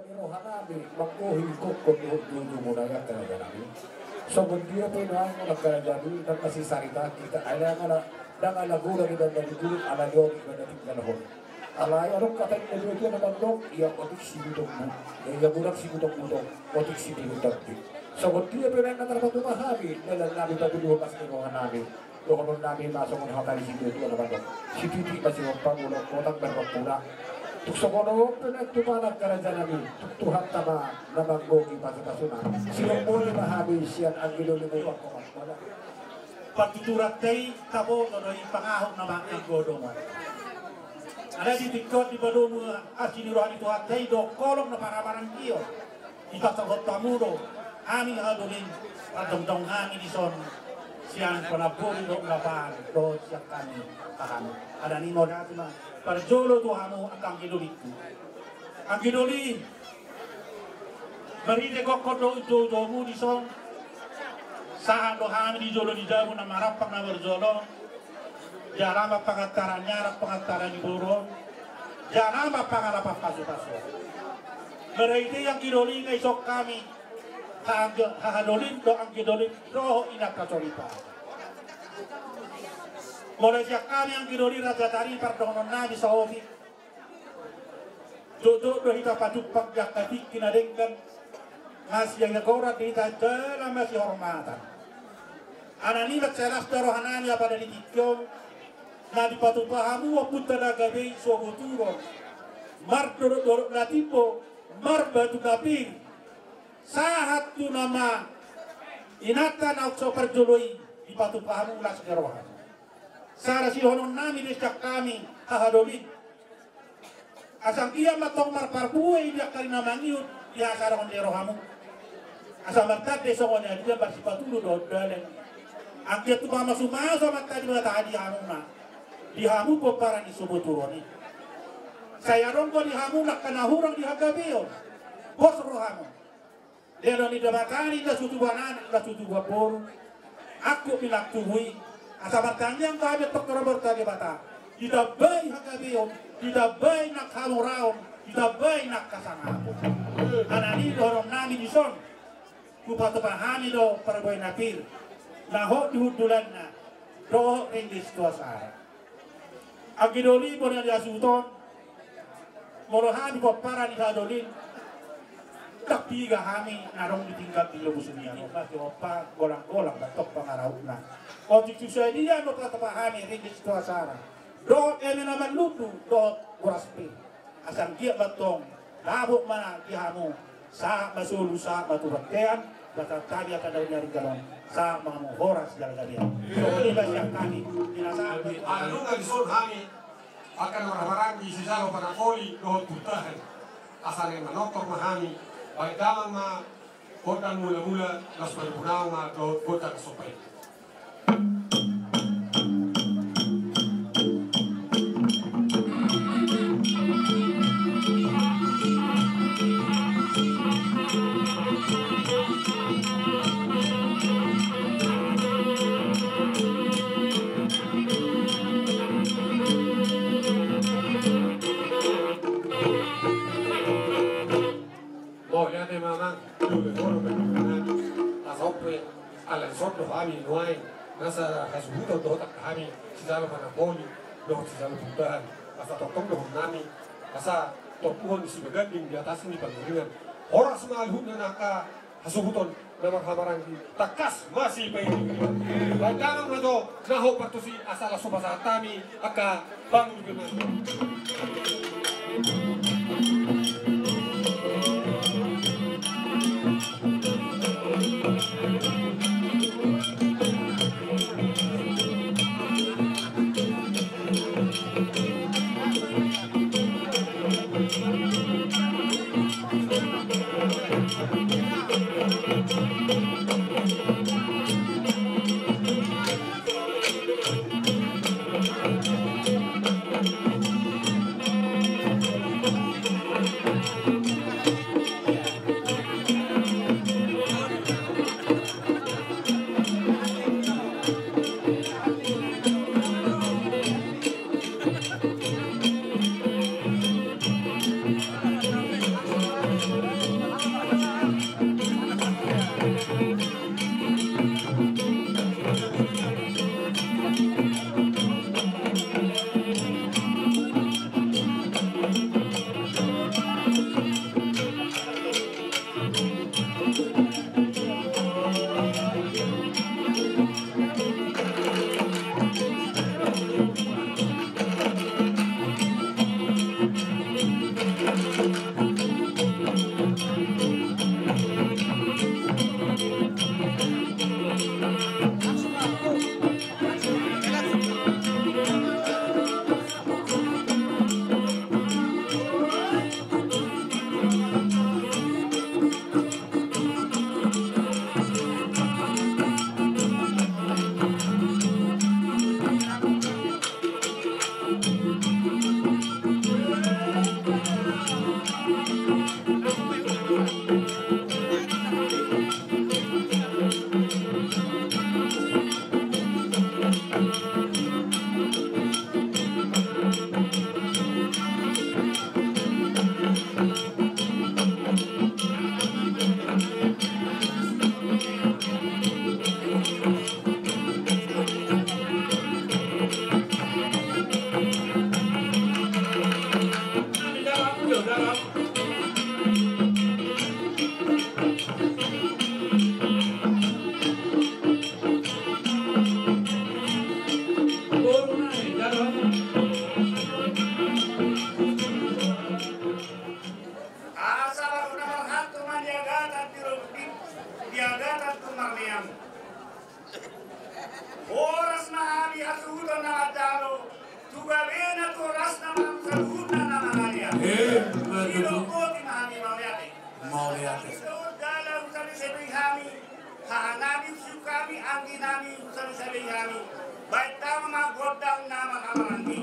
ni rohanami magkuhi ko kung dudu mo na yan talaga namin. So kung di po ina mo nagkaragami ng masisarita kita ala nga na nangalagura ni ng naligulit alalyon na nating galahon. Alay anong katay na dito na mandok iya otik sinutong mo. Iya burak sinutong mo otik sinutong mo. So kung di po ina natrapato mahami nalalami pa dulu mas ni rohanami. Doon namin masok ng hatali si dito na mandok. Si Titi masih pangulo kotang berpura. Tuksokono pinagtumanag ka na dyan namin. Tuktuhan tama na maggogi pa sa kasunan. Silong muli mahami siyan ang ginulungan ko. Pagtuturat tayo, tabo, nonoy pangahok na mga godo mo. Ada di tikot di bado mo asiniruhan ito at tayo, do kolong na paramarang iyo. Ipasakot tamudo, aming adulin, at dong amin ison, siyan panapuri do laban, do siya kami, tahan. Ada ni mo natin ma, para jolo to hamo ang ginulit ko. Ang ginuli, maride kokot do mo ison, saan do hami di jolo di jabo na marapang na berjolo, jarang pangataran nyarap pangataran di buro, jarang pangalapa pasu-pasu. Mereka yang kidoli ngay sok kami, hahadolin do ang kidoli roho inakasoripa. Mulai siya kami ang kidoli raja tari pardonon nabi sa ofi. Duduk do hita padupak jakatik kinadengkan masih yang nakorat dita dalam masih hormatan. Ananibat selas rohanani pada ditikyo na dipatupahamu wapunta na gabi suwaguturo mardorok natipo marbatu kapir sahat tu nama inatan au so perjoloi dipatupahamu ulas rohan sara si honon nami desyak kami hahadolin asam iya matong marparbuai dia kali namangiut dia sarang rohamu asam martade songonya dia bersipatulu do dalen angkia tu mama sumaso matadi mata di hamuna di hamu po parang isubuturoni saya rongko di hamu nak kanahurang di hagabio bos rohamu dero ni damatani la sutubanan la sutubapor aku pilak tuhui asa bertanyang kami perkara tadi bata tidak baik hagabio tidak baik nak hamuraon tidak baik nak kasangapo anani dorong nami di son kupatu pahami do perboy napir naho dihudulan na do ringgis tuasa agidoli po na diasuton morohan po para ni hadolin tapiga hami narong ditingkat di lubus niya masih opa golang-golang batok pangaraw na o tisusay niya no katapahami ringgis tuasa do eme naman lutu do kuraspi asang kia batong labok mana kihamu sa masulu sa maturaktean bata tadi akan daw nyari galon sa mga horas galagalian. So iba siya kami inasaan ano nga ison kami akan orang-orang di sisalo panakoli dohot putahan asal yang manotor mahami baik damang ma kodan mula-mula las perpunao ma dohot kota kesopay. Kami nasa hasuhuto do tak kami sisalo panapoli do sisalo puntahan asa totong do nami asa topuhon si begading di atas ini panggilingan orang semalhun na naka hasuhuton na maghamarang takas masih paini bagdamang na do naho patusi asa laso basa tami aka bangun gimana Sugabena tu ras nama salhuna nama halia. Silo ko timahami mau lihat. Dalam usami sebihami, hanami sukami anggi nami usami sebihami. Baik nama godang nama kamangi.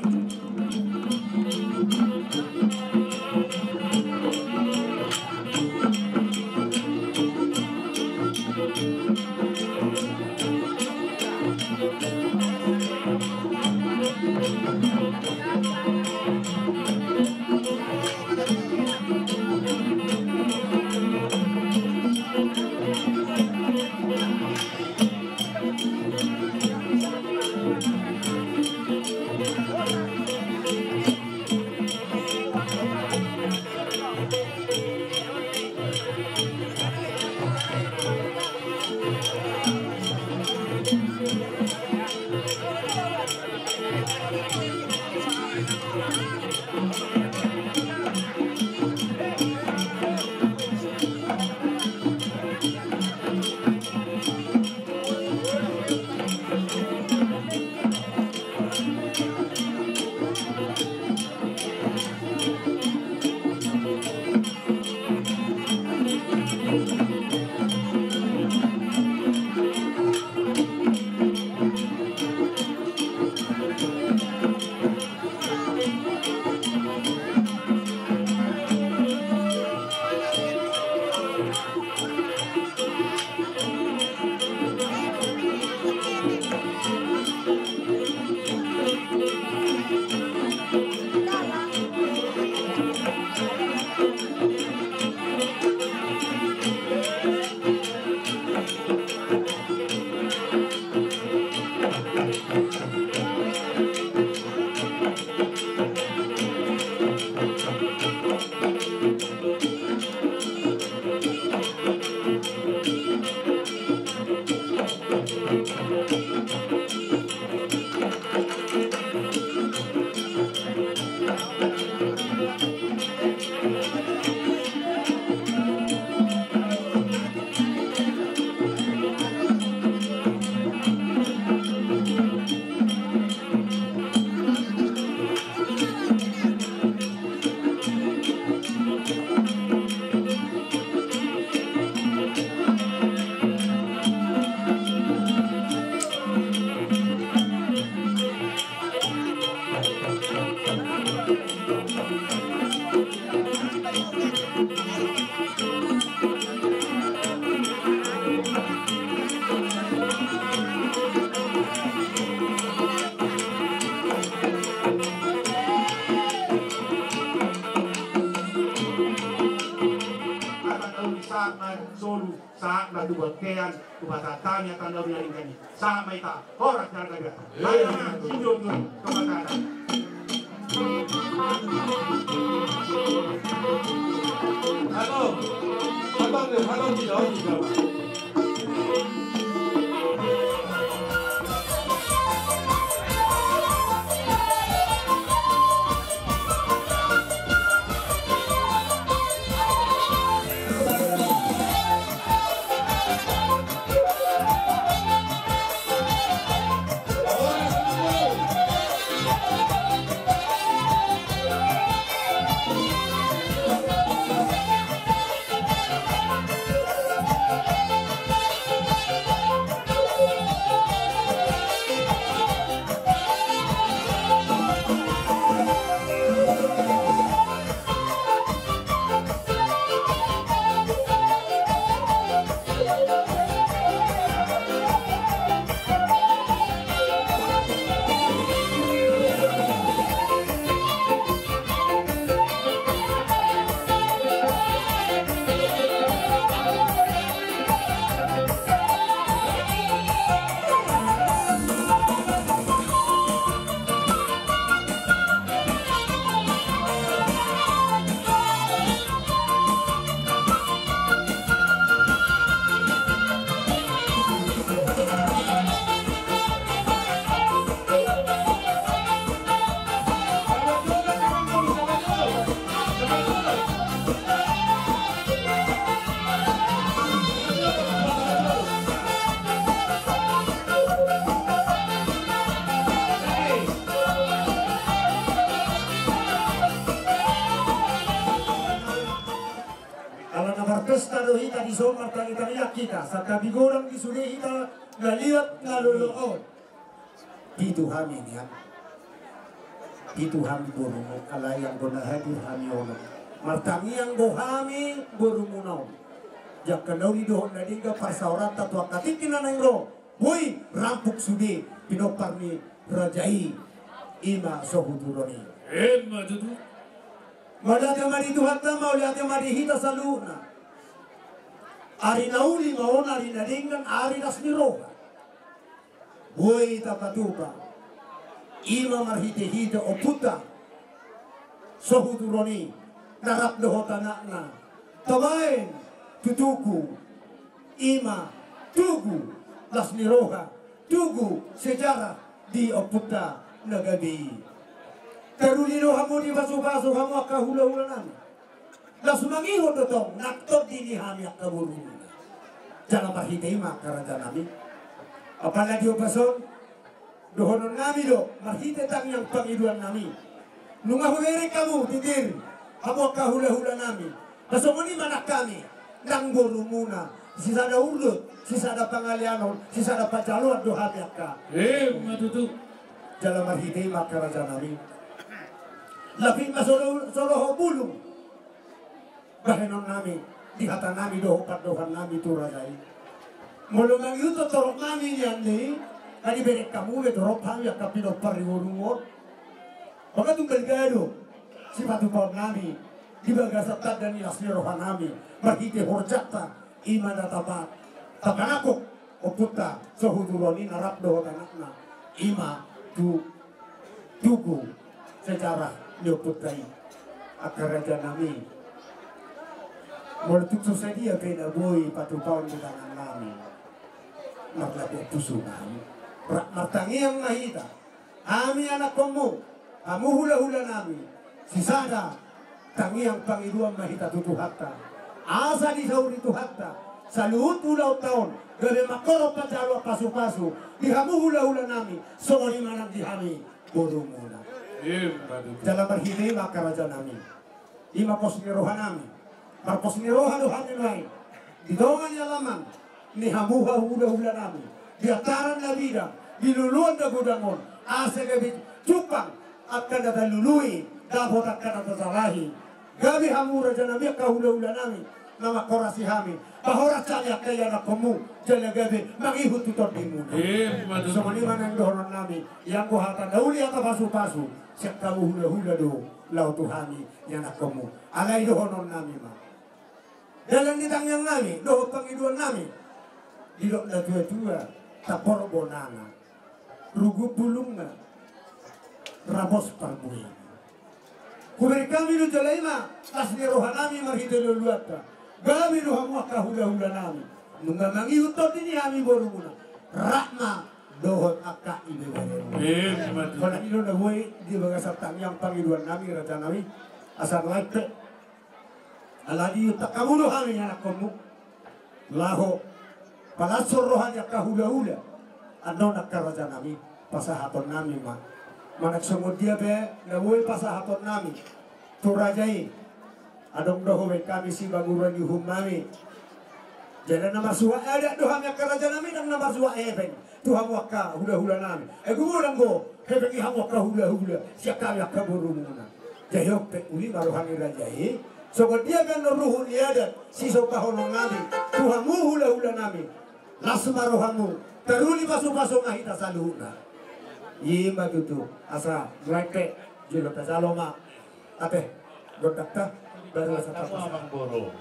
Solu saat na dua kean kubasa tanya tanda udah ini sama ita horas jaga dia ayo sinyo tuh kebakaran halo halo tidak Marpesta do hita di so martang-tangyak kita. Sa kabigorang di sude hita ngaliat ngaluluon. Itu kami niya. Itu kami burumo. Alayang ko na hadir kami ono. Martangiang go kami burumo. Jak kanawi doon na dinga pasaurat tatwa katikin na nangro. Boy, rampuk sudi pinopar ni Rajai Ima Sohuduroni. Madudu. Madati mari Tuhatta mau lihat mari hita saluna. Ari nauli mau ari nadingan ari nasniro. Boy tapatupa. Ima marhite hita oputa. Sohuduroni narap dohotanakna. Tabain tutuku. Ima tugu lasniroha. Tugu sejarah di oputa nagabi. Terulino hamu di basu-basu hamu akahula-hula nami. Lasumangiho totong naktot dini hami akaburuna. Jangan pahitay makaraja nami. Apalagi opason dohonon nami do mahite tang yang pangiduan nami. Nungahuere kamu titir hamu akahula-hula nami. Pasomoni manak kami nang gorumuna. Sisa ada urut, sisa ada pangalianon, sisa ada pacaluan do hami akka. Madudu. Jalan mahite makaraja nami. Lapit masoroho bulung. Bahenon nami, di hata nami doho dohan nami turajai. Mulungang yuto torok nami yandi, kani berek kamu be torok kami ak kapino pariwurungon. Baka tunggal gado, si patupon nami, di bagasat dan ilasni rohan nami, marhite horjata, iman datapat, tapanakok, oputa, sohuduroni narap doho tanakna, ima tugu, sejarah. Nyoputai akaraja nami Molutuk sadia pena boy patupaon di tangan nami marlabi pusunan martangi yang nahita ami anak kamu hula-hula nami sisada tangi yang pangiduan mahita tutuhatta asa di sauri tuhatta saluhut ulau tahun gabe makoro pacalo pasu-pasu dihamu hula-hula nami songoni manang dihami borumuna dalam berhini maka raja nami ima posniroha nami marposniroha dohani lain di dongan yalaman ni hamuha hula nami di ataran labida di luluan da gudangon ase gabi cupang akan data lului dapot akan data salahi gabi hamu raja nami ka hula nami nama korasi hami bahora caya kaya na komu jala gabi mangihut tutor dimu somani manang dohonon nami yang ko hata dauli ata pasu-pasu siap kamu hula do lau tuhami yang nak komu alai dohonon nami ma dalam ditang yang nami doho pangiduan nami didok na tua-tua tapor bonana rugu bulunga rabos parbuin kuberi kami do jalaima tasni rohanami marhite luluata Gami lu hamu hula nami. Nungamangi utot ini kami borumuna. Rahma dohot akka ibe bare. Kalau ilo na boy di bagasat tang yang pangiduan nami raja nami asal laite. Aladi utak kamu kami anak kamu. Laho palasor rohanya kahula. Ano nakaraja nami pasahaton nami ma. Manak semut dia be na boy pasahaton nami. Turajai adong doho kami si baguran di humami jalan nama suwa ada doha nya karaja nami dan nama suwa eben tuha waka hula nami gumurang go hebeki hamwaka hula siap kami akka burumuna jayok pe uli baruhani rajai so dia kan ruhun iada si so kahono nami tuha mu hula nami lasmarohamu teruli pasu-pasu ngahita saluhuna yima tutu asa mereka jilo pesaloma ape godakta baru kamu abang boro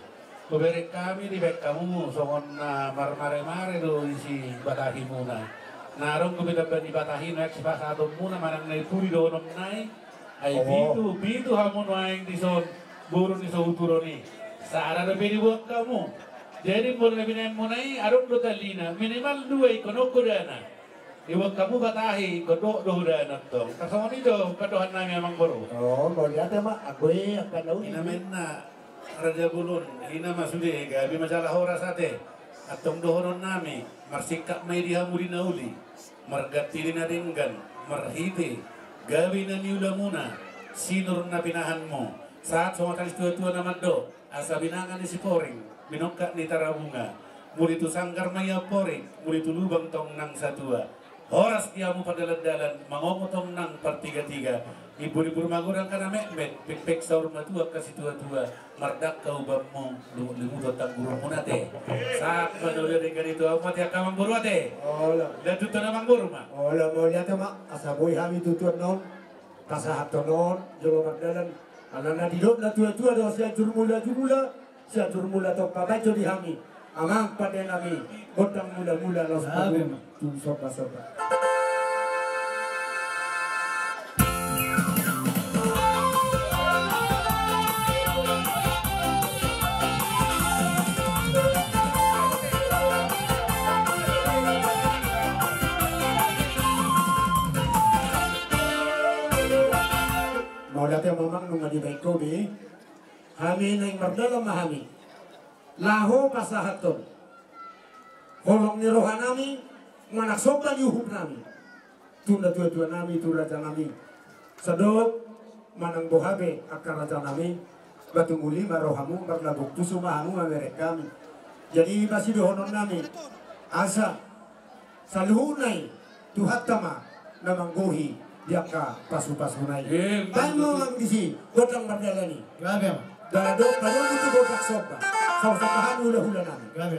beberek kami di bek kamu songon mare do isi batahi muna narong kubida di batahi naik si pasado muna manang nai puri do nom nai ai bitu hamun waing di son buru di so uturoni saara do bedi buat kamu jadi boleh binang munai arong do talina minimal 2 ikono kodana iwak kamu batahi kodok do dana tong kasongon itu kadohan nami amang boro mau lihat ya mak aku akan tahu ina menna raja bulun ina masude gabi masalah hora sate atong dohonon nami marsikap may dihamuri nauli margatili na ringgan marhite gabi na niula muna sinur na pinahan mo Saat semua kali tua-tua nama do, asa binangan ni si poring, binokak ni tarabunga, muli tu sangkar maya poring, muli tu lubang tong nang satua. Horas diamu pada dalan mangomo tong nang per tiga-tiga. Ibu-ibu rumah gurang kana mek pek saur matua kasih tua-tua. Mardak kau bammo limu totang guru munate. Saat manulia dengan itu amat ya kamang buru ate. Ola. Dan tutan amang buru ma. Ola mo lihat mak asaboy hami tutuan non. Kasahat non jolo dalan. Alana didot na tua-tua do sia jurmula sia jurmula to pabajo di hami. Amang pada nami botang mula-mula los pagum. Tu sopa-sopa. Mau datang memang nunggu baik kobe, kami neng berdalam mahami, laho pasahaton, kolong ni rohanami, manak sopan yuhub nami, tunda tua nami, tu raja nami, sedot manang bohabe akar raja nami, batu muli marohamu berlabuk tu sumahamu merek kami, jadi masih dohonon nami, asa saluhunai tuhat tama namang gohi. Diaka pasu-pasu naik. Kamu mang disi gotang berdalani. Grabe. Dado kalau itu gotak sopa. Saus-sausahan hula-hula nami. Grabe.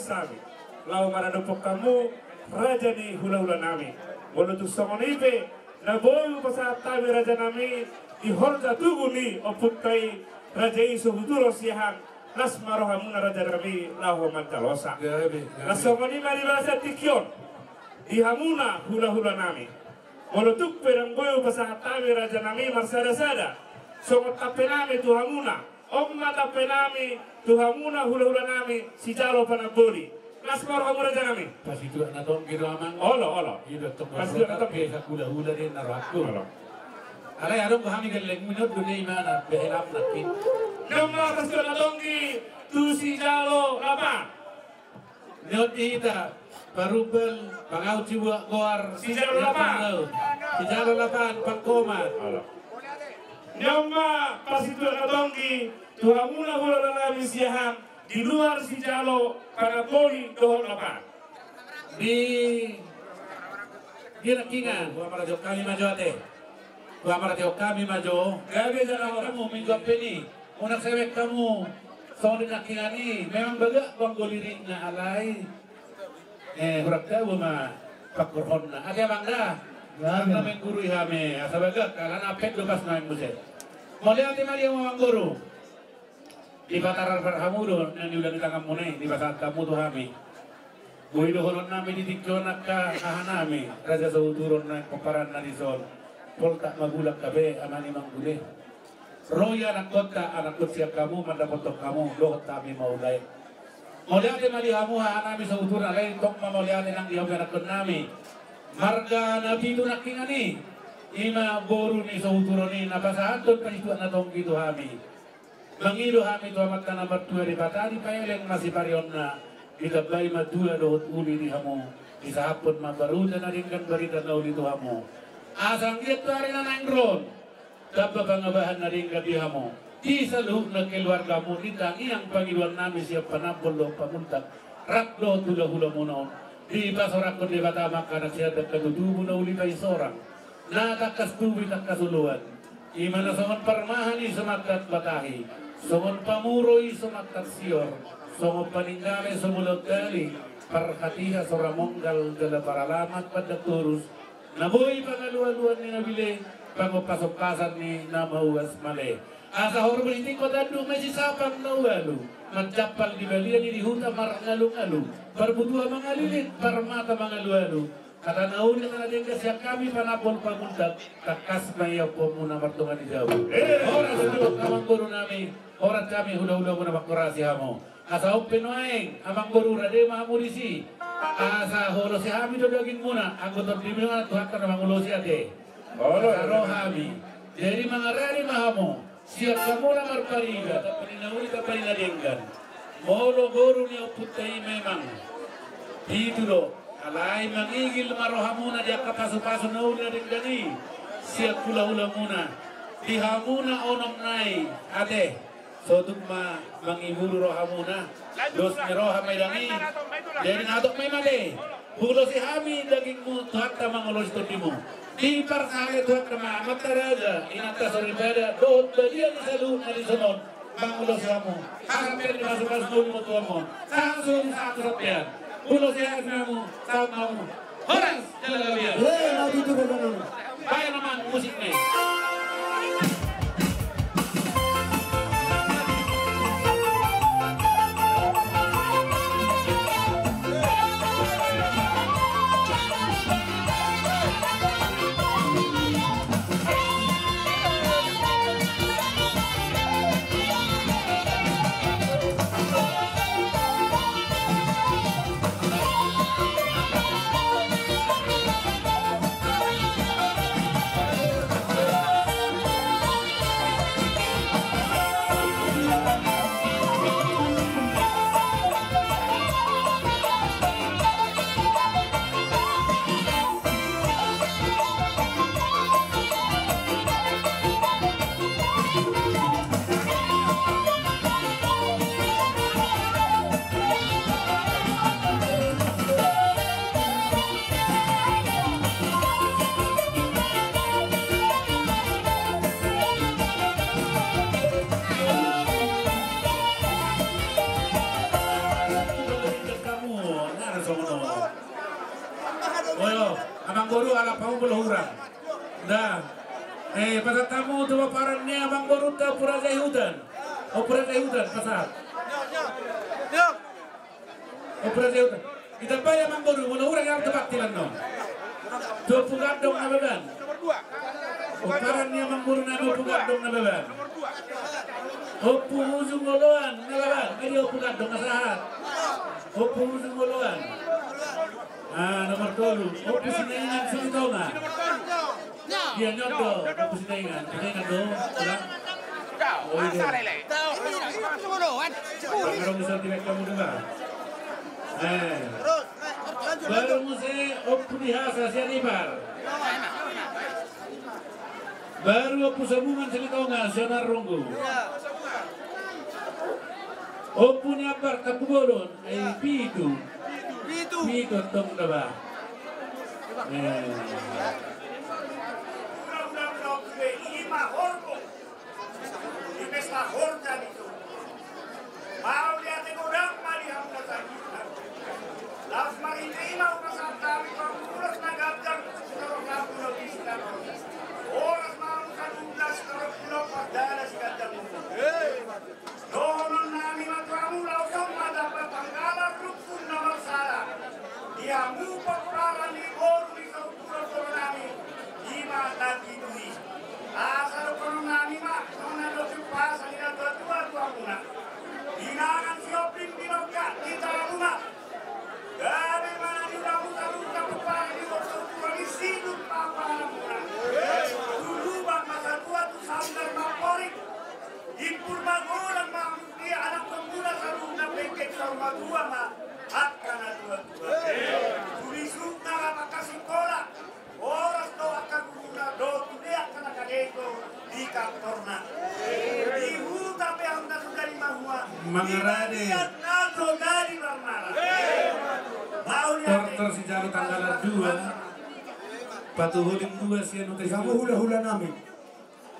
sami lau maradopok kamu raja ni hula-hula nami walaupun songonipe na boyu pasat tabi raja nami di horja tuguni oputai raja isu huturo siang nas marohamuna raja nami lau mancalosa na songoni mari bahasa tikyon di hamuna hula-hula nami walaupun perang boyu pasat tabi raja nami marsada-sada songot tape nami tu hamuna omma tape nami tu hamuna hula-hula nami si jalo panaboli nas marohamuna raja nami Pas itu anak dong kira amang. olo Iya dok Pas itu anak dong. biasa hula-hula din naraku. Alay arong kami galing minut dunia mana behilap nakin. Nama kasih tongi tu si jalo apa? Nyot ita parubel pangau cibuak goar Si jalo lapan. Si jalo lapan pangkomat. Nama pas itu tongi tuhamuna hula nami siang di luar si jalo para poli dohor apa? Di nakingan gua marajo kami majo ate. Gua marajo kami majo. Gabi jangan orang Kamu minggu apa ni? Unak sewek kamu. Soal di nakingan ni memang baga bang golirik na alay. Hurak tahu ma pakurhon na. Ada bangda. Karena mengguru ihame. Asa baga kalan apet lepas naik muset. Mulai ati mari ang guru. Di bataran perhamudo yang diulang tangan munai di batat kamu tuh hami. Gue dohoron nami di tikyonak ka kahanami. Raja sauturon na komparan na dison. Polta magulak kabe amani manggule. Roya anak kota anak siap kamu mandapotok kamu dohot kami maulay. Moliate mali hamu hanami sauturon alay tok mamoliate nang dihamu anak nami. Marga nabi itu nakingani. Ima boru ni sauturon ni napasahaton pa itu anak tong gitu hami. Mangido hami tu amat tanah bertua di batari paeleng masih parion na. Kita bay madua dohot uli di hamu. Isahapon mabaruda na rin kan barita na uli to hamu. Asang dia tuari na nangron. Dapat pangabahan na rin ka di hamu. Di sa loob na keluarga mo, ditangi ang Panginoon namin siya panapol lo pamuntak. Rakdo tula-hula mo noon. Di ba sorak ko di batama ka na siya nagkadudubo na uli tayo sorang. Natakas tubig at kasuluan. Ima na songon parmahani sumakat batahi. Songon pamuroy sumakat siyor. Songon paninggali sumulog kali. Parkatiha soramonggal dala paralamat pada turus. Nabuhi pangaluan-luan ni nabili. Pangupasok-pasan ni namahuas mali. Asa hormonitik ko dadu may sisapang nawalu. Magcapal di balian ni dihuta marangalung-alung. Parbutuha mga lilit, parmata mga lualu. Kata nauli na natin kasi kami panapol pamundag. Takas mayaw po muna martungan ni Jawa. Oras na kamang guru namin. Oras kami hula-hula muna makurasi hamo. Asa Pinoy, amang guru rade mahamurisi. Asa holo si Hami do daging muna. Ang gotong dimi nga tuhat ka na mangulo si ate. Asa Hami. Jadi mga rari mahamo. Siap kamu na marpariga. Tapi nauli ka parinadenggan. Molo guru niya putay memang. Dito do. Alay mangigil marohamuna dia kapaso-paso nauli na denggani. Siap hula-hula muna. Dihamuna onom nai. Ate. So dugma mangibulu rohamuna. Dos ni roha may dangi. Jadi natok may mali. Hulo si Hami daging mo tuhat ka mangulos tuti mo. Di parsaya tuhat ka mamataraja. Inata soribada. Doot ba diya ni salun na lisonon. Mangulos si Hamo. Harapin ni masuk-masuk mo tuwa mo. Sangsun sa atrap yan. Hulo si Hami mo. Saan mo. Horas! Jalagabiyan. Dito ka naman. Bayan naman musik na eh. ala pamula hurang. Dah. Pada tamu tu parannya Bang Boruta Pura Jahudan. Pura Jahudan pasal. Pura Jahudan. Kita bayar Bang Boru, mula hurang yang tempat tilan no. Dua pugadong na beban. Parannya Bang Boru na dua pugadong na beban. Opu ujung ngoloan na beban. Kaya pugadong na sahat. Opu ujung ngoloan. Nomor 2. Opu sinaingan Silitonga. Dia nyodo, opu sinaingan. Sinaingan do. Kalau misal tidak kamu dengar. Baru musik opu dihasa sianibar. Baru opu sambungan Silitonga Sionar Ronggo. Opu nyabar Kapubolon Pitu tong daba. Mau lihat orang mari hamda sakit. Las mari terima urusan kami pengurus nagabjang seluruh kampung Islam. Orang mau kadunglas seluruh pulau padana sikadang. Donon nami matamu langsung mendapat tanggalan rukun nomor salah. Dia mupak para ni boru di pulau nami. Lima lagi dui. Asal pulau nami mak nona dosi pas ina dua muna. Dinangan siopin binokak kita rumah. Dari mana juga muka pupang di bawah di sini papa muna. Dulu bang masa tua tu sandar maporik. Impur bangunan mak dia anak pemuda selalu nak pekek sama tua mak. Akan dua. Tuli suka apa kasih kolak. Orang tu akan guna do dia akan kadeko di kantorna. Ibu tapi anda sudah di mahua. Mangarade. Nato dari Marmara. Porter si Jalu tanggalan 2. Patuhuling 2 siya nutis. Kamu hula-hula nami.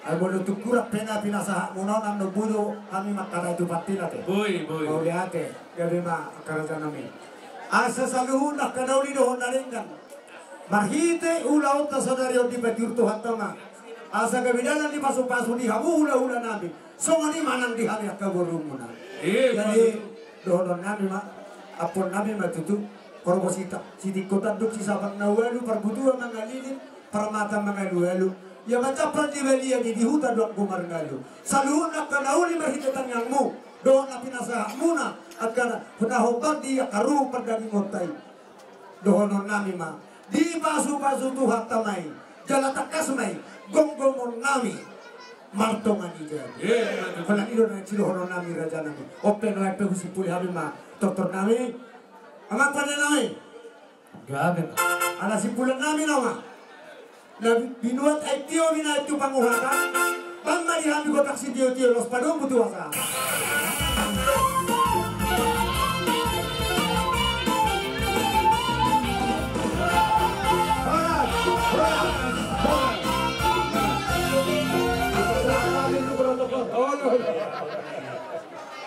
Ay bolo tukurak pena pinasa munon no budo kami makara itu patilate. Boy. Mau liate, gabi ma akaraja nami. Asa saluhun nak kanauli do naringan. Marhite ula otta sadario di petirtu hatama. Asa gabidalan di pasu-pasu di hamu hula-hula nami. Songani manang di hari akaborumuna. Jadi dohon nami ma apon nami ma tutu korosita sidi kota duk si sabang nawalu perbutua mangalilin permata mangalualu. Ya macam perjiwalia di hutan doang kumargalu. Saluhun nak kanauli marhitetan yang mu. Doon na pinasaha muna at hunahoban di karu pagdani montay. Doon nami ma. Di pasu-pasu tuhat tamay. Jalatakas may. Gonggomon nami. Martongan ijan. Kala ilo na silohono nami raja nami. Open na ipe husipuli habi ma. Doktor nami. Amat pada nami. Gabi. Ala sipulan nami nama. Na binuat ay tiyo mina ito panguhatan. Bang marihabi ko taksi tiyo-tiyo los padong butuwasa.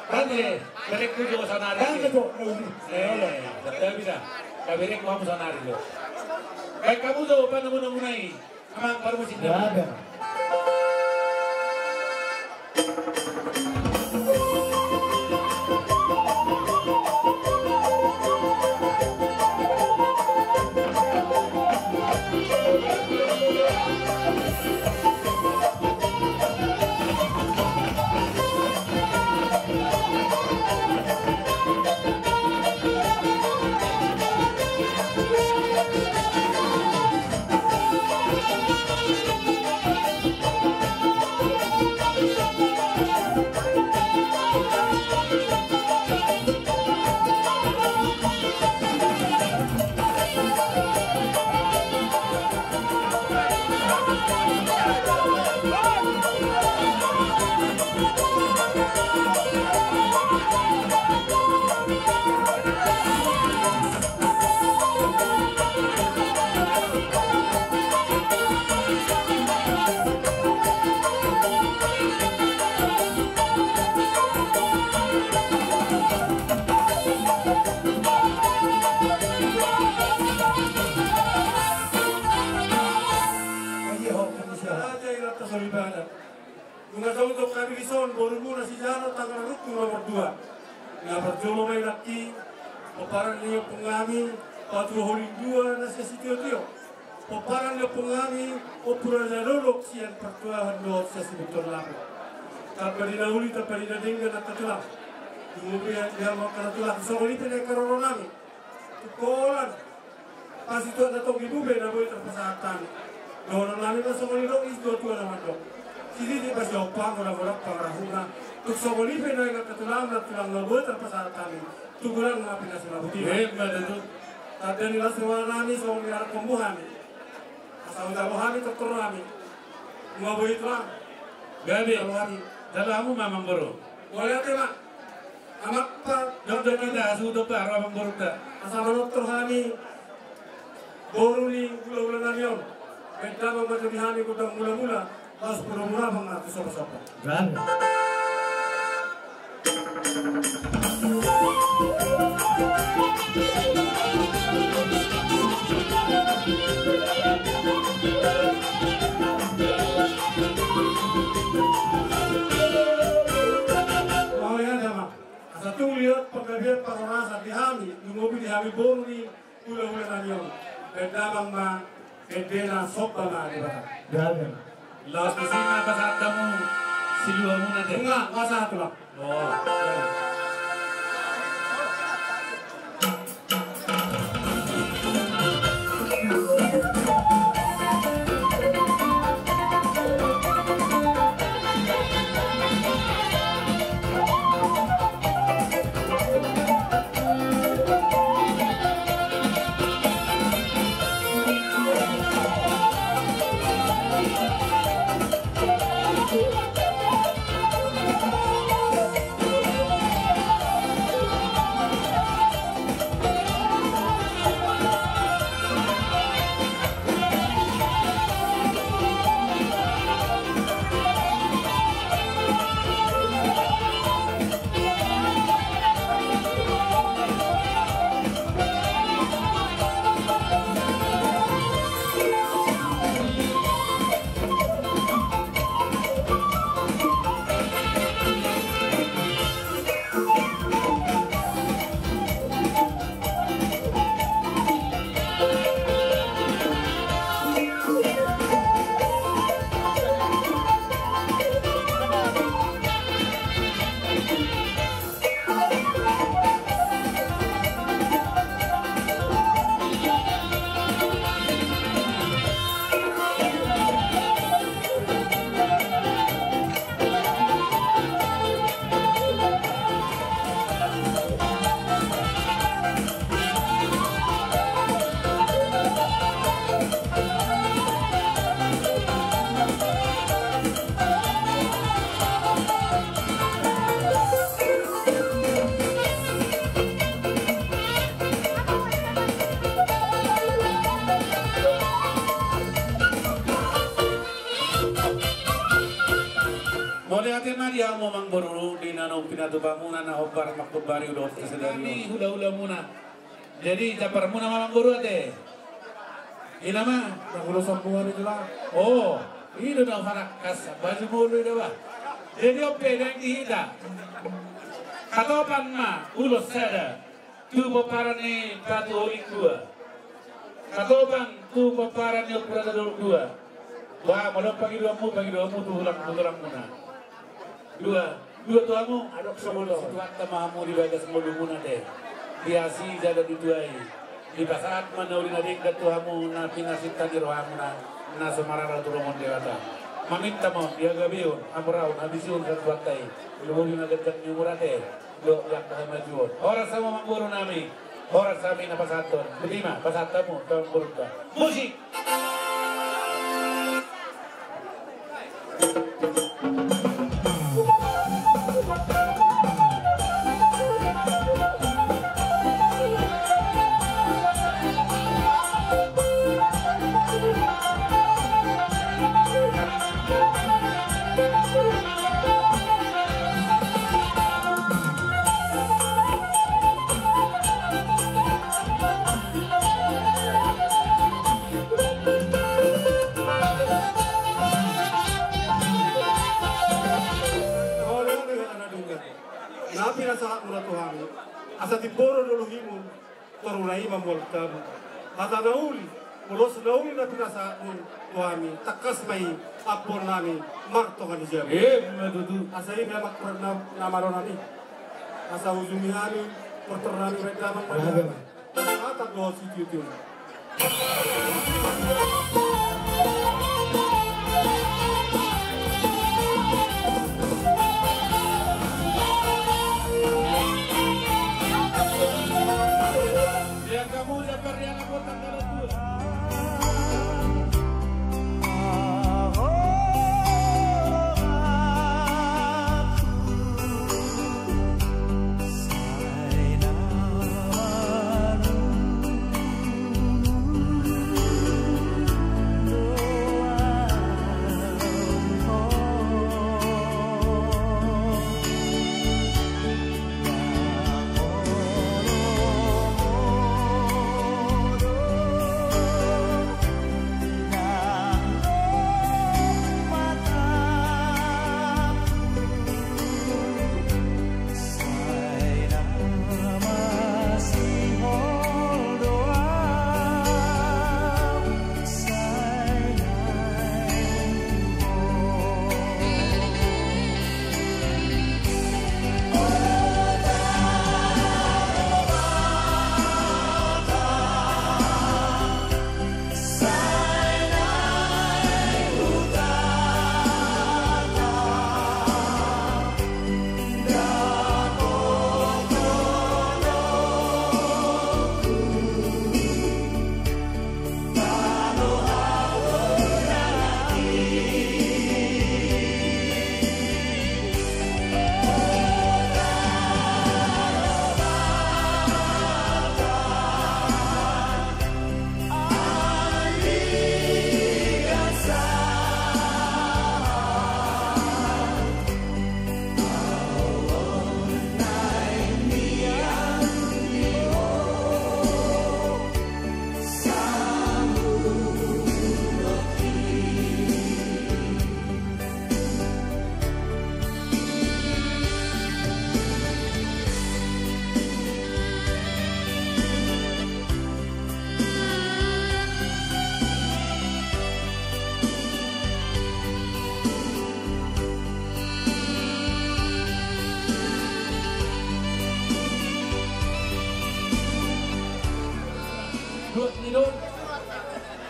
Tadi, mereka juga sanari. Tidak bisa. Mereka mau sanari lo. Baik kamu tuh apa namun-namunai? Amang baru musik. Yeah. solibaran. Mga untuk kami lison, baru muna si Jano, tangan rukun nomor 2. Nga berjolo may laki, paparan niyo pengami, patruhuling 2 na siya si Tio. Paparan niyo pengami, o pura na lolok siyan pertuahan doon siya si Dr. Lapo. Tanpa dinahuli, tanpa dinadinggan at katulang. Kemudian dia mau katulang, so ini pinay karoon namin. Tukolan. Pas itu ada tong ibu beda boleh terpesatan. Doon namin na so nilo is do tuwa naman do. Sidi di pas jopang orang-orang pangrahuna. Tuk so ini pinay katulang na tulang na boleh terpesatan. Tugulang mga pinasula buti. Betul. Tadi nila semua namin so nila pembuhan. Asal udah itu turun namin. Mga boleh tulang. Gabi, dalamu mamang boro. Boleh tema. Amak pa. Dokter kita sudah pak mamang boro tak. Asal dokter kami. Boru ni gula-gula namion. Benda memang dihani kudang mula-mula. Pas mula-mula mengaku sopa-sopa. Kan? Mau ya sama. Satu lihat penggabian parorasa dihami. Ngopi dihami boru ni gula-gula namion. Benda memang bedena sopa na di bata. Gabi. Laos kusina pasat kamu siluwa muna deh. Enggak satu lah. Oh. Dia mau mangburu di nanong pinatupa muna na opar makpubari udah kesedari. Kami hula-hula muna. Jadi capar muna mangburu ate. Ina mah Nakulo sambungan itu lah. oh, ini udah farakas baju mulu dah bah. Jadi ope dan dihida. Katopan mah ulos sada. Tu paparan ni batu oling 2. Katopan tu paparan ni pura dua. Wah, malam pagi dua mu tu ulang muna. Dua tuamu adok semolo situat tamamu di bagas semolo muna deh biasi jada dituai di pasaat manauli nadik tuamu na pinasit tadi rohamu na semarara turungon dewata maminta mo dia gabiun amrau habisiun satuat tai lumuli na dekat nyumurate do yak tahay majuon oras sama mangguru nami oras sami na pasaton kelima pasatamu tahun buruk musik. na Tuhan. Asa tiporo dulu himu, torunai mamolkam. Ata nauli, ulos nauli na pinasa Tuhan. Takas mai apor nami, marto kan dijam. Matutu. Asa ini nama namaro nami. Asa ujungi nami, perternami redaman mana. Ata doa situ.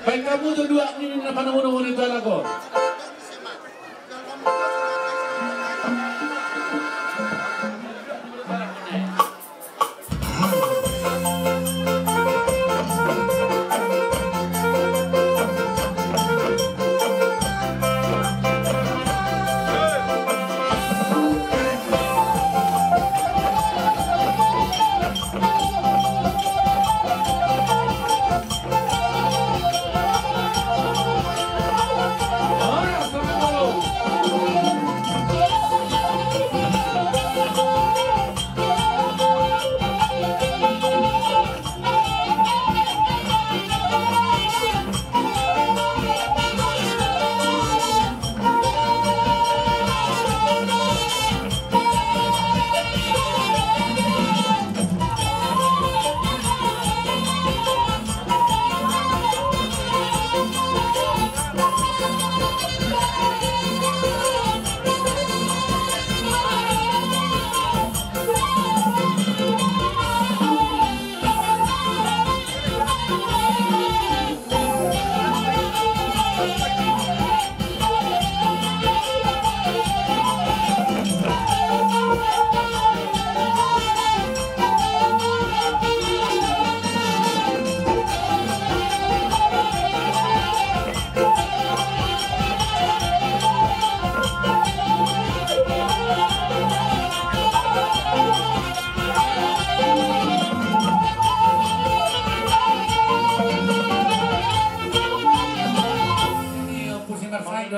Baik kamu tuh dua ini apa namun itu lagu.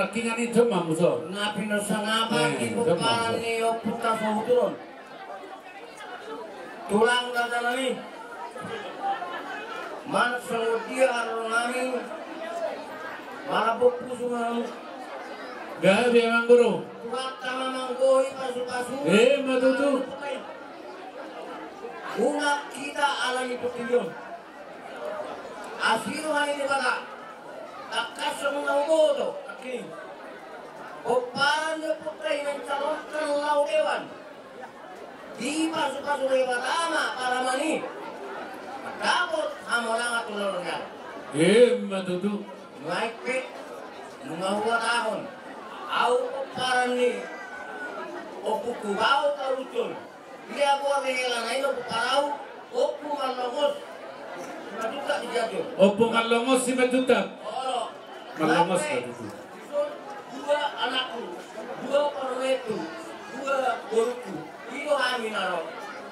Kingan itu mah musuh. Ngapain usah ngapa ibu kali oputa turun. Tulang dada nami. Man sengudia arunami. Malabok puso ngamu. Gabi emang guru. Tuwata mamang goy pasu-pasu. Matutu. Una kita alami putihyon. Asiro hani bata. Takas sa mga umoto. Akin. O parang niyo putay ng talong kalaw ewan. Di pasok-pasok ay batama para mani. Dapat amo lang at tulong nga. Matutu. Maikpit. Mga huwatahon. Aw o parang ni. O pukubaw karuton. Hindi ako ang hilanay na puparaw. O pumalongos. Matuta di jadyo. Opo kalongos si Matuta. Oo. Malongos Maikpit. Matutu. Dua anakku, dua perwetu, dua burukku. Itu kami naro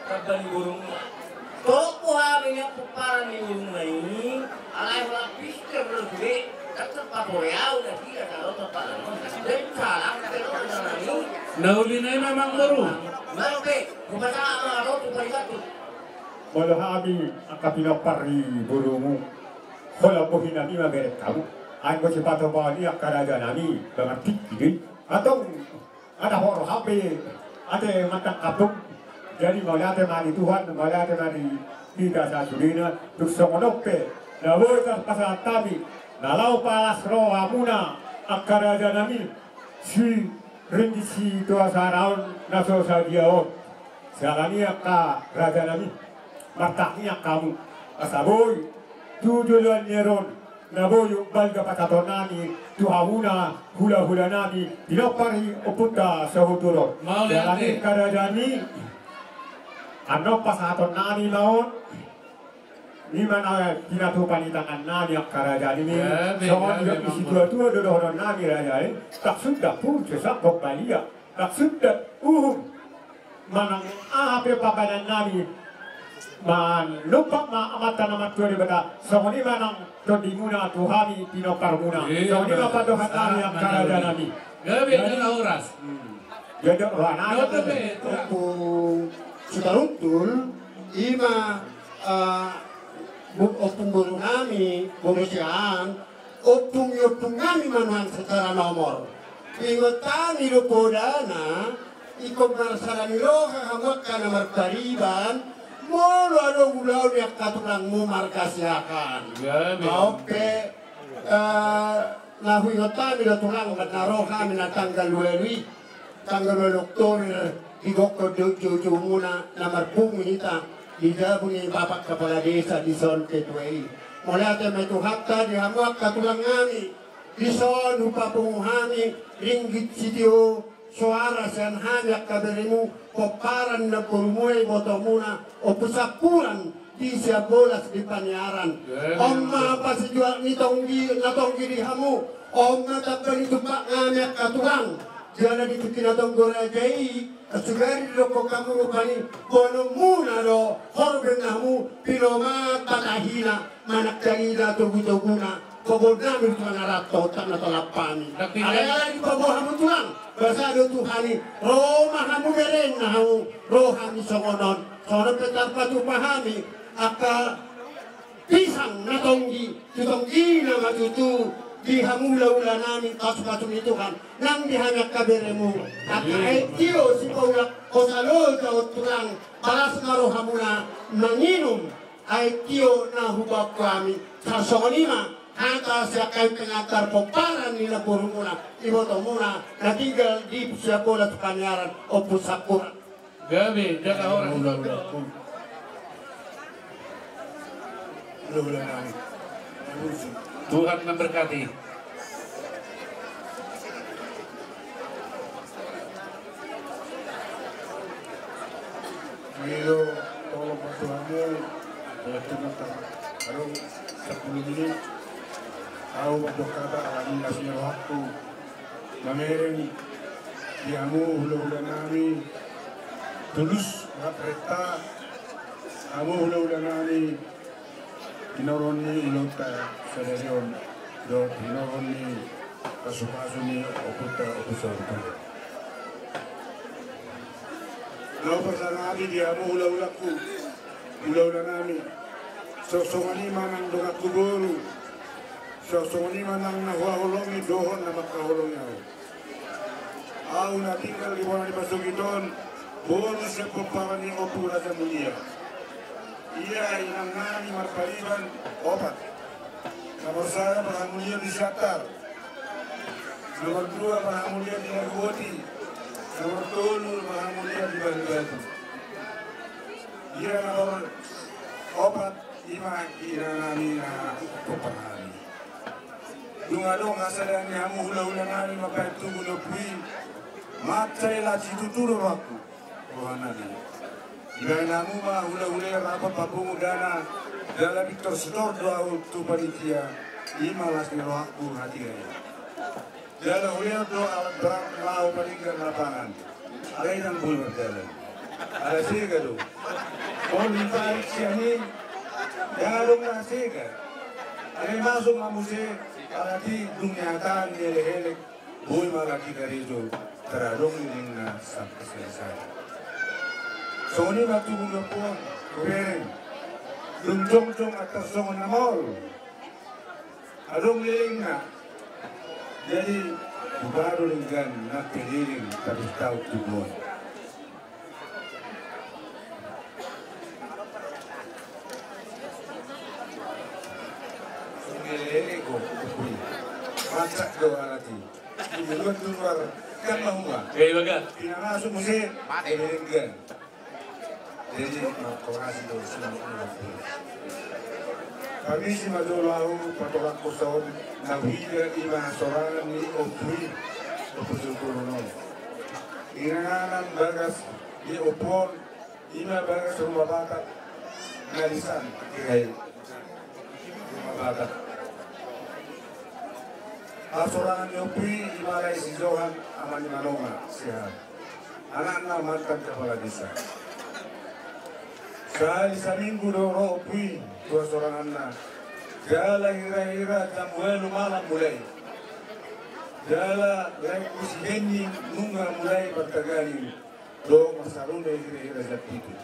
kaban burungnya. Tolong kami yang puparan di burungnya ini, alai lapis terlebih, tetap papoya udah tidak kalau tepalan. Dan salah kalau ini. Nauli na memang baru. Nanti, kumasa amaro tu peribatu. Malahami ang kapinapari burungu. Wala po hinami mageret kamu. Ang ko si Patobali ang karajaan nami dengan tinggi. Atong ada horo hape, ada matang katung. Jadi malate mari Tuhan, malate mari kita sa sulina. Tukso monope, na wortas pasatami. Nalau palas roha muna ang karajaan nami. Si rendisi tua saraon naso sa diaon. Sagania ka karajaan nami. Martaknya kamu asaboy tujuan neron naboyo balga patatonami tuhamuna hula nami dinopari oputa sahuturo jalani karadani ano pasaton nami maon ni mana pinatupan itangan nami ang karadani ni soon yung isitua dodohonon nami rajai tak sudah pun sesak balia tak sudah manang ahape papanan nami man lupa ma amata namat tuwa di bata songoni manang todi muna tuhami pinopar muna songoni mapadohan nami ang karada nami Gabi na oras. jadi rana Opung sutaruntul ima opung buru nami bonusian opung nami manuan secara nomor ingot tani lupodana ikut marasarani loha hamwak kana markariban Molo ada ulau dia katulang mu markasyakan. Oke, nahui ngotami da tulang naro kami na tanggal 2 Oktober igoko cucu muna na marpung minita di bunyi bapak kepala desa di son ketwei. Mulai ate metu hakta di hamuak katulang ngami di son upapung hami ringgit sidio suara sen hanyak kaberimu koparan na purumuay botomuna o pusapuran di siya bolas di panyaran om mapasijual nitonggi di hamu om natabali tupak ngamek katulang jala di tukinatong gorajai asugari loko kamu rupani bono muna do horben hamu pinoma patahina manak dalila tugu-tuguna Kobol namin ito na rato, na talapani. Alay di pa hamu tulang. Basado Tuhani, Roma hamu meren na hamu, rohami songonon. Sono petar patupahami, aka pisang na tonggi, tutonggi na matutu, di hamula-ula namin kasu-kasu ni Tuhan, nang dihanyak kaberemu. Aka etiyo si Paulak, o salod ka o tulang, balas nga rohamula, manginum, etiyo na hubab kami, sa songonima, Hanta siya kayo pengantar peparan nila puro muna, iboto muna, natinggal di siya bola sa panyaran o pusapuran. Gabi, jaga orang. Tuhan memberkati. Ayo, tolong bantuanmu, baru 10 menit. Tahu berdoa alami kasih waktu. Namanya diamu hula-hula nami tulus rapreta. Kamu hula-hula nami tinoroni ilota sederion do tinoroni kasu-kasuni oputa opusarku. Nau pasanari diamu hula-hulaku hula-hula nami. Sosongani manang doa kuburu. Sosongani manang nahuahulongi dohon na makahulongi ako. Ako na tinggal di wana ni Pasugiton, bonus sa pamparan ni Opura sa Mulia. Ia inang nani marpaliban opat. Nomor saya Mahamulia di Syatar. Nomor 2 Mahamulia di Nagwati. Nomor 3 Mahamulia di Batu. Ia nomor opat ima inang nani na kopanani. Dungadong asalan ni hamu hula-hula nani makai tunggu nopui. Matsai la situturo aku. Rohanani. Ibai namu ma hula-hula rapat papung udana. Dalam Victor Store doa tu panitia. Ima las ni rohaku hati gaya. Dalam hula doa alat berat mau palingkan lapangan. Ada yang boleh berjalan. Ada sega do. Kau ditarik siani. Jangan dong na sega. Ada masuk mamuse. Alati dunia tan hele-hele boy malaki karijo teradong ningna sampai selesai. Soni waktu bunga kureng lumjong atas songon namol adong lilingna jadi baru linggan nak keliling tapi tahu tubuh. Lele go kupui masak do alati ini luar kan mahunga baga pinangaso mo si elenggan jadi makorasi do sila kami si madolahu patokan ko sa nawiga iba sorangan ni opui opusulturuno inanganan bagas di opon ima bagas rumah batak ngalisan kaya rumah batak Asorangan Yopi Imalay si Johan Amani Manonga siya anak-anak mantan kepala desa. Sa minggu do Yopi dua sorangan na jala hira-hira jamuelu malam mulai jala laiku si Henny nunga mulai bertagani do masarune hira-hira jatitu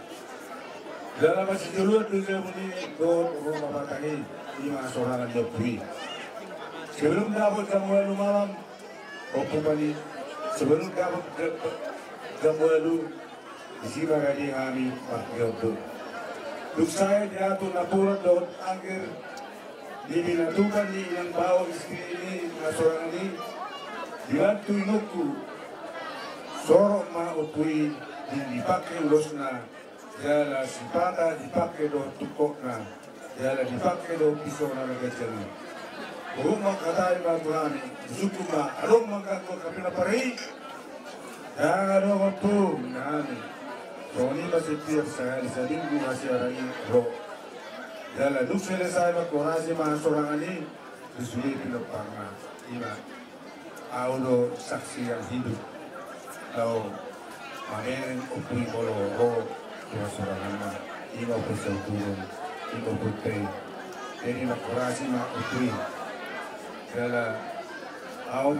jala masih duluan do jamuni do rumah batangi lima sorangan Yopi. Sebelum dapat jamuelu malam, opumani sebelum dapat jamuelu isi bagadi kami Pak Yodo. Duk saya diatur laporan daun akhir dibinatukan di yang bawa istri ini nasoran ini dibantu inuku sorok ma opui yang dipakai ulosna jala sipata dipakai do tukokna jala dipakai do pisau na gajana. Rumah katai bantuan suku ma adong mangkako kapina pari yang ada waktu nani Tony masih tiap saya di minggu masih hari ro dalam duk selesai makorasi masorangan ini disulit pinapanga ina audo saksi yang hidup lau main opui bolo ro dua sorangan ma ina pesau turun ina putih ini makorasi ma opui Kala aku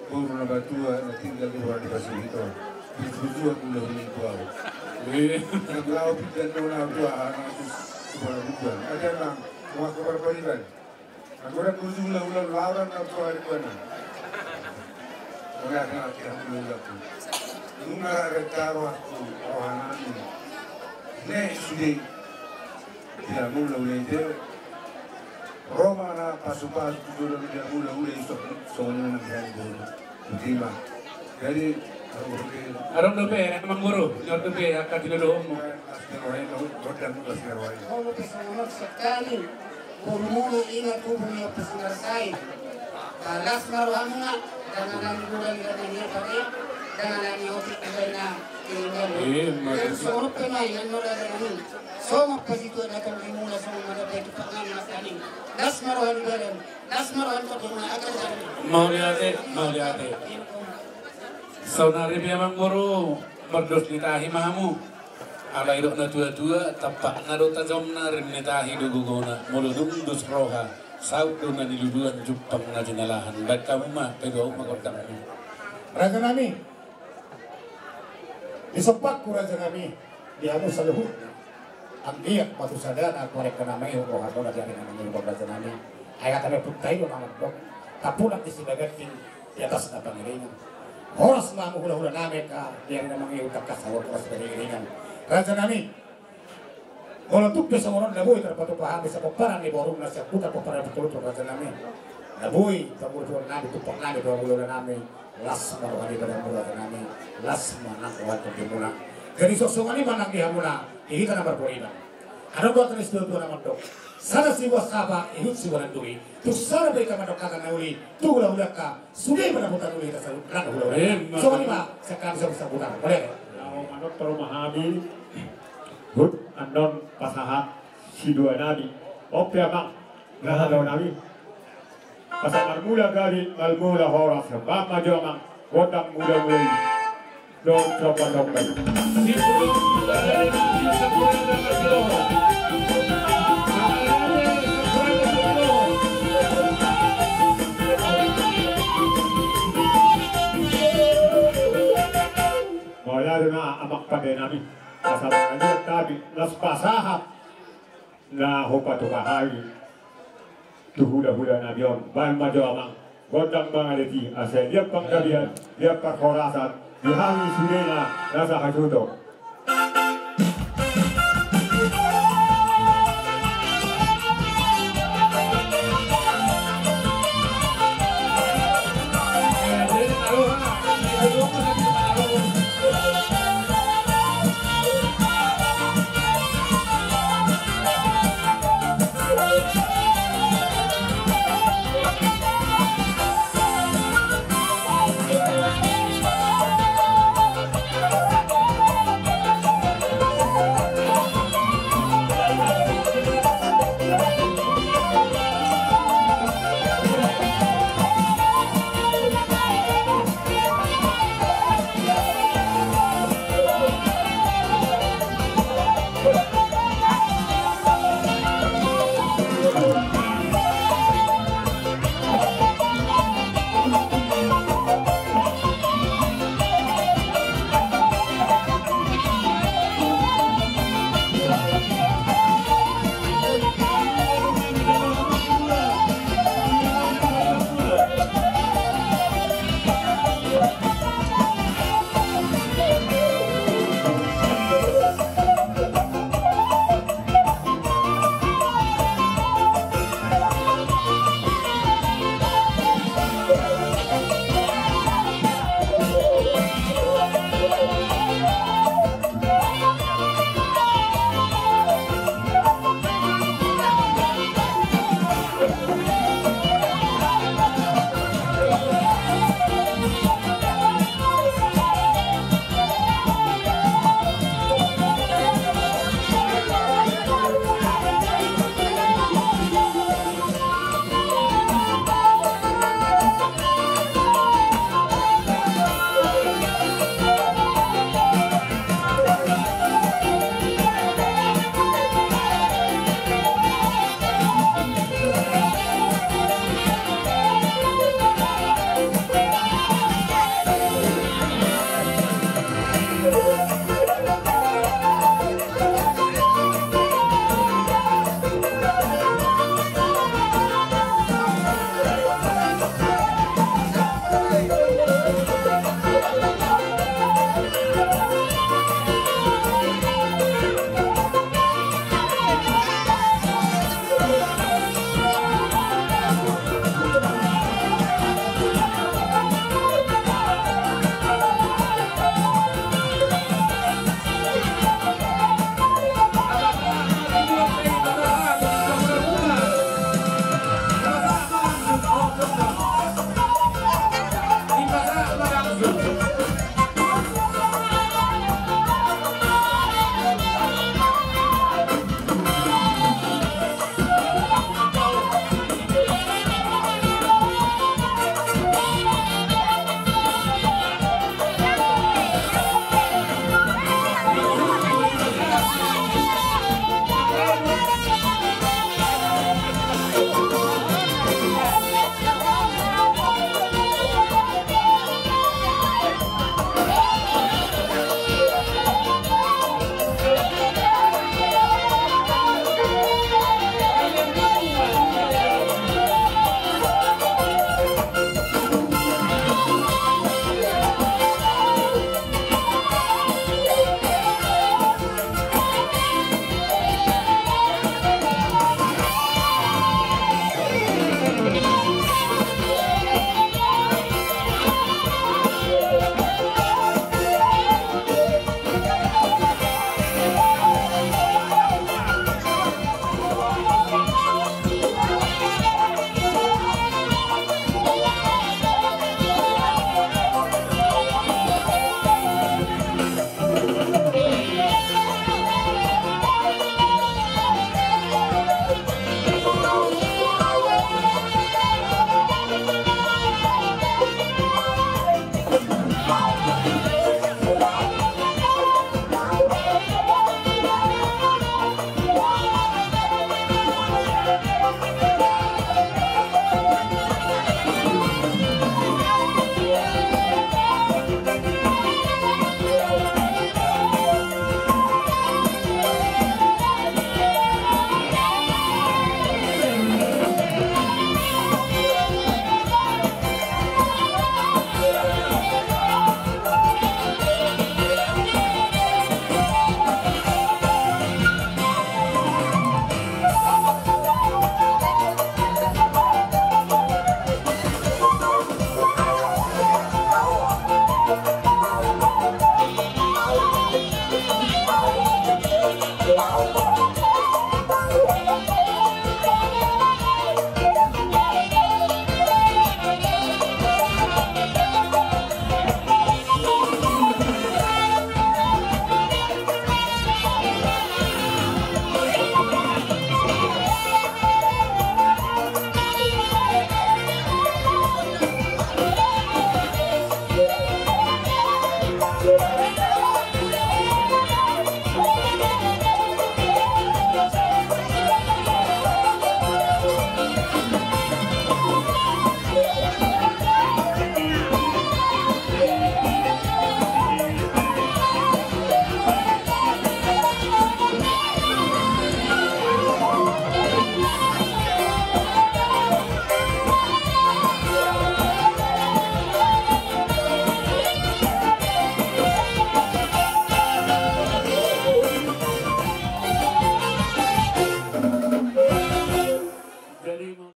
guru na batua na tinggal di luar di Pasilito. Berdua pulau ini tua. Naglaw pidan na tua anak itu sebuah bukan. Ada nang mga kabarpaliban. Ako na puso ulang lauran na tua di mana. Wala na kaya ulang ko. Nung nararetaro ako rohanan ini. Ne sudi. Tidak mula ulang Roma na pasupas dulu dia mula-mula itu soalnya yang dulu terima. Jadi Arong dope emang guru, nyor dope akan dilodom. Kalau pesangon sekali, guru ingat hubungnya pesanan saya. Kalas maruhamna dengan nani bulan dengan ini tadi dengan nani otik dengan ini. Semua pemain yang nolak dengan ini. Semua pasitu datang di mula semua ada bagi pangan masani. Das maruhan beren, das maruhan terima akan jadi. Mau lihat. Saudari memang guru merdos nitahi mamu. Ala idok na tua-tua tapak na do tajom na rin nitahi do gugona. Muludung dos roha. Saud do na niluduan jupang na jinalahan. Ba't kamu mah pero magordang mo. Raja nami. Isopak ko raja nami. Di amo sa luhut. Ang iyak patusadan at mereka namay ho roha do na diyan na nangyo raja nami. Ay kami putay do naman do. Tapulang disibagat di atas na pangiringan. Horas na mo hula-hula namin ka diyan na mga iutak ka sa oras pangiringan. Raja nami. Kalau tuh kesemuran naboy terpatu paham bisa peparan di borong nasi putar peparan betul perkataan namin. Naboy pemurjuan nabi tupak nabi dua bulan namin. Las marwani pada bulan namin. Las manak waktu dimula. Jadi sosokan ini manang dihamuna. Kita nomor poin. Ada buat tulis dua nama dok. Sana si bos apa ihut si bulan duri. Tu sana mereka mendokakan nauli. Tu ulah ka. Sudah pada putar duri kita selalu kan ulah. So ini pak sekarang bisa putar. Boleh. Kalau manut terus memahami hut andon pasahat si dua nabi. Oke mak nggak ada nabi. Pasal mula gali mula horas. Bapa jomang kodam muda mulai. Don coba coba. Na amak pada nabi pasal dia tadi las pasaha na hopa tu kahari tu hula nabi on ban majo amang godang bangaleti asa dia panggabian dia perkorasan dihangi sudena rasa hajudo